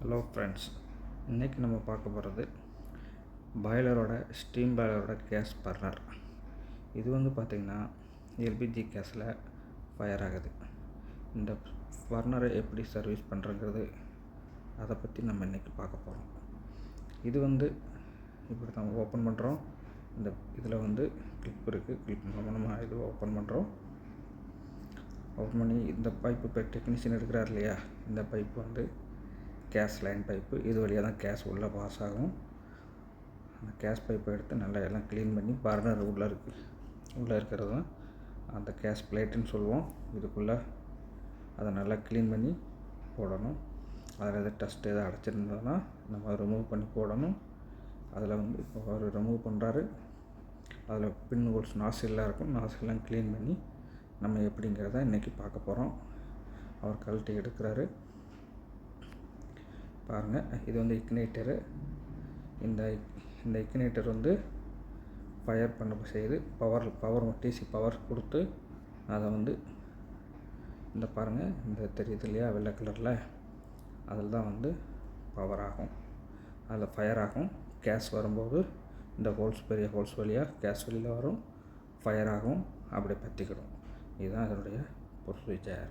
Hello friends, இன்றைக்கி நம்ம பார்க்க போகிறது பாய்லரோட ஸ்டீம் பாய்லரோட கேஸ் பர்னர். இது பார்த்திங்கன்னா எல்பிஜி கேஸில் ஃபயர் ஆகுது. இந்த பர்னரை எப்படி சர்வீஸ் பண்ணுறங்கிறது அதை பற்றி நம்ம இன்றைக்கி பார்க்க போகிறோம். இது இப்படி தான் ஓப்பன் பண்ணுறோம். இந்த இதில் கிளிப் இருக்குது. கிளிப் மூலமாக நம்ம இது ஓப்பன் பண்ணுறோம். ஓப்பன் பண்ணி இந்த பைப்பு இப்போ டெக்னீஷியன் எடுக்கிறார் இல்லையா, இந்த பைப்பு கேஸ் லைன் பைப்பு. இது வழியாக தான் கேஸ் உள்ளே பாஸ் ஆகும். அந்த கேஸ் பைப்பை எடுத்து நல்லா எல்லாம் க்ளீன் பண்ணி பர்னர் உள்ளே இருக்கிறது தான் அந்த கேஸ் பிளேட்டுன்னு சொல்லுவோம். இதுக்குள்ளே அதை நல்லா க்ளீன் பண்ணி போடணும். அதில் எதாவது டஸ்ட் எதாவது அடைச்சிருந்ததுன்னா நம்ம ரிமூவ் பண்ணி போடணும். அதில் இப்போ அவர் ரிமூவ் பண்ணுறாரு. அதில் பின் ஹோல்ஸ் நாசில்லாம் இருக்கும். நாசில்லாம் க்ளீன் பண்ணி நம்ம எப்படிங்கிறத இன்றைக்கி பார்க்க போகிறோம். அவர் கழட்டி எடுக்கிறாரு. பாருங்கள், இது இக்னைட்டரு. இந்த இக்னைட்டர் ஃபயர் பண்ண செய்து பவர் டிசி பவர் கொடுத்து அதை இந்த பாருங்கள், இந்த தெரியுது இல்லையா வெள்ளை கலரில், அதில் தான் பவர் ஆகும். அதில் ஃபயர் ஆகும். கேஸ் வரும்போது இந்த ஹோல்ஸ் பெரிய ஹோல்ஸ் வழியாக கேஸ் வெளியில் வரும், ஃபயர் ஆகும், அப்படியே பற்றிக்கிடும். இதுதான் அதனுடைய ப்ரொசீஜர்.